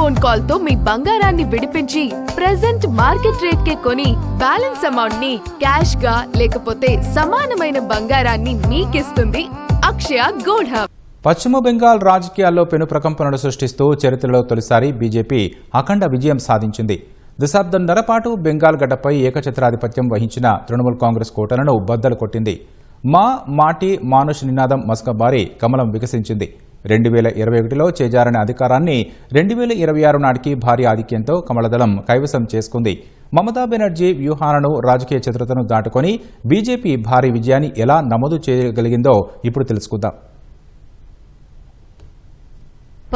Phone call తో మీ బంగారాన్ని విడిపించి ప్రెజెంట్ మార్కెట్ రేట్ కే కొని బ్యాలెన్స్ అమౌంట్ ని క్యాష్ గా లేకపోతే సమానమైన బంగారాన్ని మీకిస్తుంది అక్షయ గోల్డ్ హబ్. పశ్చిమ బెంగాల్ రాజకీయాల్లో పెను ప్రకంపనలు సృష్టిస్తూ చరిత్రలో తొలిసారి బీజేపీ అఖండ విజయం సాధించింది. దశాబ్దంన్నర పాటు బెంగాల్ గడ్డపై ఏకఛత్రాధిపత్యం వహించిన తృణమూల్ కాంగ్రెస్ కోటలను బద్దలు కొట్టింది. మా మాటి మానుష్ నినాదం మసకబారి కమలం వికసించింది. 2021లో చేజారని అధికారాన్ని 2026 నాటికి భారీ ఆధిక్యంతో కమలదళం కైవసం చేసుకుంది. మమతా బెనర్జీ వ్యూహాలను రాజకీయ చతురతను దాటుకొని బీజేపీ భారీ విజయాన్ని ఎలా నమోదు చేయగలిగిందో ఇప్పుడు తెలుసుకుందాం.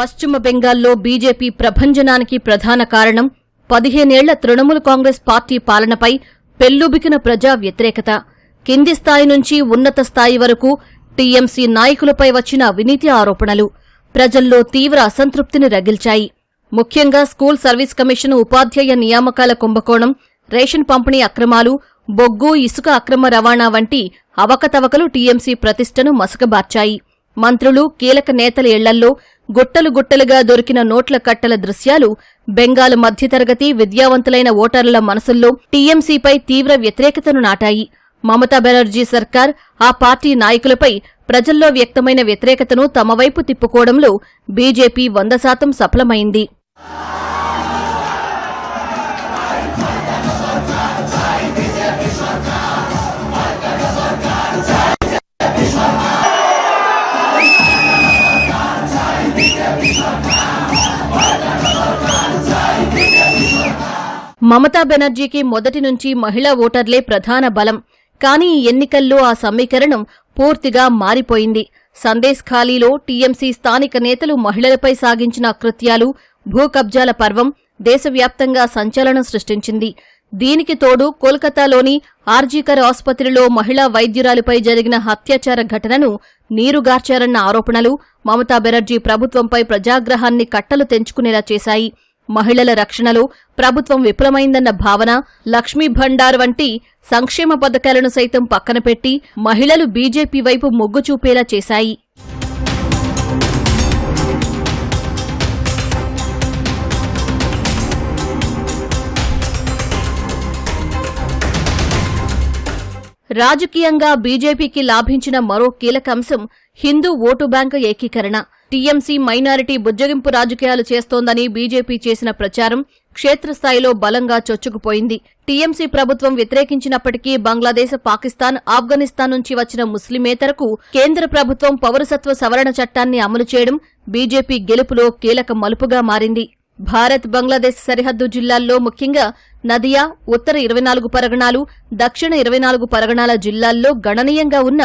పశ్చిమ బెంగాల్లో బీజేపీ ప్రభంజనానికి ప్రధాన కారణం 15 ఏళ్ల తృణమూల్ కాంగ్రెస్ పార్టీ పాలనపై పెల్లుబికిన ప్రజా వ్యతిరేకత. కింది స్థాయి నుంచి ఉన్నత స్థాయి వరకు టీఎంసీ నాయకులపై వచ్చిన అవినీతి ఆరోపణలు ప్రజల్లో తీవ్ర అసంతృప్తిని రగిల్చాయి. ముఖ్యంగా స్కూల్ సర్వీస్ కమిషన్ ఉపాధ్యాయ నియామకాల కుంభకోణం, రేషన్ పంపిణీ అక్రమాలు, బొగ్గు ఇసుక అక్రమ రవాణా వంటి అవకతవకలు టీఎంసీ ప్రతిష్టను మసకబార్చాయి. మంత్రులు, కీలక నేతల ఇళ్లల్లో గుట్టలు గుట్టలుగా దొరికిన నోట్ల కట్టల దృశ్యాలు బెంగాల్ మధ్యతరగతి విద్యావంతులైన ఓటర్ల మనసుల్లో టీఎంసీపై తీవ్ర వ్యతిరేకతను నాటాయి. మమతా బెనర్జీ సర్కార్, ఆ పార్టీ నాయకులపై ప్రజల్లో వ్యక్తమైన వ్యతిరేకతను తమ వైపు తిప్పుకోవడంలో బీజేపీ 100% సఫలమైంది. మమతా బెనర్జీకి మొదటి నుంచి మహిళా ఓటర్లే ప్రధాన బలం. కానీ ఈ ఎన్నికల్లో ఆ సమీకరణం పూర్తిగా మారిపోయింది. సందేశ్ ఖాళీలో టీఎంసీ స్థానిక నేతలు మహిళలపై సాగించిన అకృత్యాలు, భూ కబ్జాల పర్వం దేశవ్యాప్తంగా సంచలనం సృష్టించింది. దీనికి తోడు కోల్కతాలోని ఆర్జీకర్ ఆసుపత్రిలో మహిళా వైద్యురాలిపై జరిగిన హత్యాచార ఘటనను నీరుగార్చారన్న ఆరోపణలు మమతా బెనర్జీ ప్రభుత్వంపై ప్రజాగ్రహాన్ని కట్టలు తెంచుకునేలా చేశాయి. మహిళల రక్షణలో ప్రభుత్వం విఫలమైందన్న భావన, లక్ష్మీ భండార్ వంటి సంక్షేమ పథకాలను సైతం పక్కనపెట్టి మహిళలు బీజేపీ వైపు మొగ్గు చూపేలా చేశాయి. రాజకీయంగా బీజేపీకి లాభించిన మరో కీలక అంశం హిందూ ఓటు బ్యాంకు ఏకీకరణ. టీఎంసీ మైనారిటీ బుజ్జగింపు రాజకీయాలు చేస్తోందని బీజేపీ చేసిన ప్రచారం క్షేత్రస్థాయిలో బలంగా చొచ్చుకుపోయింది. టీఎంసీ ప్రభుత్వం వ్యతిరేకించినప్పటికీ బంగ్లాదేశ్, పాకిస్తాన్, ఆఫ్ఘనిస్తాన్ నుంచి వచ్చిన ముస్లిమేతరకు కేంద్ర ప్రభుత్వం పౌరసత్వ సవరణ చట్టాన్ని అమలు చేయడం బీజేపీ గెలుపులో కీలక మలుపుగా మారింది. భారత్ బంగ్లాదేశ్ సరిహద్దు జిల్లాల్లో ముఖ్యంగా నదియా, ఉత్తర 24 పరగణాలు, దక్షిణ 24 పరగణాల జిల్లాల్లో గణనీయంగా ఉన్న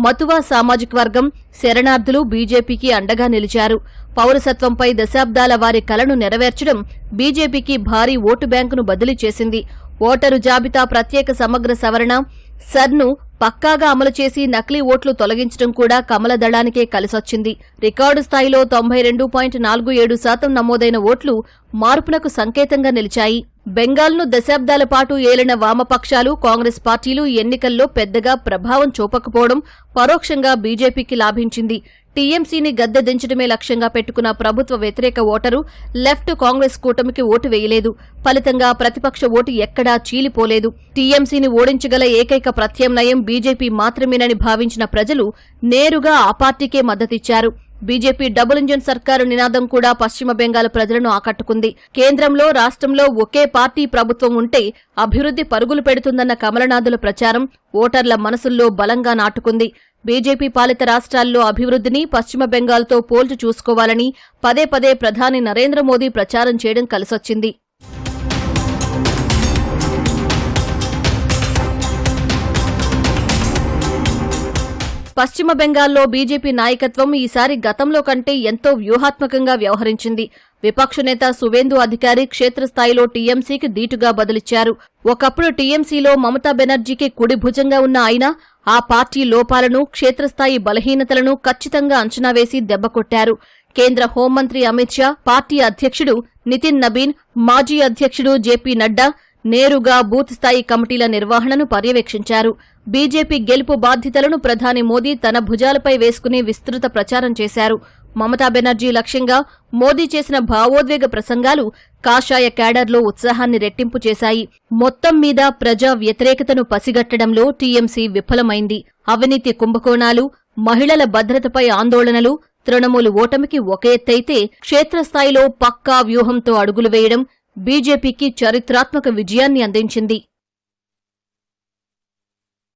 మతువా సామాజిక వర్గం, శరణార్థులు బీజేపీకి అండగా నిలిచారు. పౌరసత్వంపై దశాబ్దాల వారి కలను నెరవేర్చడం బీజేపీకి భారీ ఓటు బ్యాంకును బదిలీ చేసింది. ఓటరు జాబితా ప్రత్యేక సమగ్ర సవరణ, సర్ను పక్కాగా అమలు చేసి నకిలీ ఓట్లు తొలగించడం కూడా కమల దళానికే కలిసొచ్చింది. రికార్డు స్థాయిలో 92.47% నమోదైన ఓట్లు మార్పునకు సంకేతంగా నిలిచాయి. బెంగాల్ను దశాబ్దాల పాటు ఏలిన వామపక్షాలు, కాంగ్రెస్ పార్టీలు ఈ ఎన్నికల్లో పెద్దగా ప్రభావం చూపకపోవడం పరోక్షంగా బీజేపీకి లాభించింది. టీఎంసీని గద్దె దించడమే లక్ష్యంగా పెట్టుకున్న ప్రభుత్వ వ్యతిరేక ఓటరు లెఫ్ట్ కాంగ్రెస్ కూటమికి ఓటు వేయలేదు. ఫలితంగా ప్రతిపక్ష ఓటు ఎక్కడా చీలిపోలేదు. టీఎంసీని ఓడించగల ఏకైక ప్రత్యామ్నాయం బీజేపీ మాత్రమేనని భావించిన ప్రజలు నేరుగా ఆ పార్టీకే మద్దతిచ్చారు. బీజేపీ డబుల్ ఇంజన్ సర్కారు నినాదం కూడా పశ్చిమ బెంగాల్ ప్రజలను ఆకట్టుకుంది. కేంద్రంలో, రాష్ట్రంలో ఒకే పార్టీ ప్రభుత్వం ఉంటే అభివృద్ధి పరుగులు పెడుతుందన్న కమలనాథుల ప్రచారం ఓటర్ల మనసుల్లో బలంగా నాటుకుంది. బీజేపీ పాలిత రాష్ట్రాల్లో అభివృద్ధిని పశ్చిమ బెంగాల్తో పోల్చి చూసుకోవాలని పదే పదే ప్రధాని నరేంద్ర మోదీ ప్రచారం చేయడం కలిసొచ్చింది. పశ్చిమ బెంగాల్లో బీజేపీ నాయకత్వం ఈసారి గతంలో కంటే ఎంతో వ్యూహాత్మకంగా వ్యవహరించింది. విపక్ష నేత సువేందు అధికారి క్షేత్రస్థాయిలో టీఎంసీకి దీటుగా బదులిచ్చారు. ఒకప్పుడు టీఎంసీలో మమతా బెనర్జీకి కుడి భుజంగా ఉన్న ఆయన ఆ పార్టీ లోపాలను, క్షేత్రస్థాయి బలహీనతలను ఖచ్చితంగా అంచనా వేసి దెబ్బకొట్టారు. కేంద్ర హోంమంత్రి అమిత్ షా, పార్టీ అధ్యక్షుడు నితిన్ నబీన్, మాజీ అధ్యక్షుడు జేపీ నడ్డా నేరుగా బూత్ స్థాయి కమిటీల నిర్వహణను పర్యవేక్షించారు. బీజేపీ గెలుపు బాధ్యతలను ప్రధాని మోదీ తన భుజాలపై వేసుకుని విస్తృత ప్రచారం చేశారు. మమతా బెనర్జీ లక్ష్యంగా మోదీ చేసిన భావోద్వేగ ప్రసంగాలు కాషాయ క్యాడర్లో ఉత్సాహాన్ని రెట్టింపు చేశాయి. మొత్తం మీద ప్రజా వ్యతిరేకతను పసిగట్టడంలో టీఎంసీ విఫలమైంది. అవినీతి కుంభకోణాలు, మహిళల భద్రతపై ఆందోళనలు, తృణమూలు ఓటమికి ఒక ఎత్తైతే క్షేత్రస్థాయిలో పక్కా వ్యూహంతో అడుగులు వేయడం బీజేపీకి చరిత్రాత్మక విజయాన్ని అందించింది.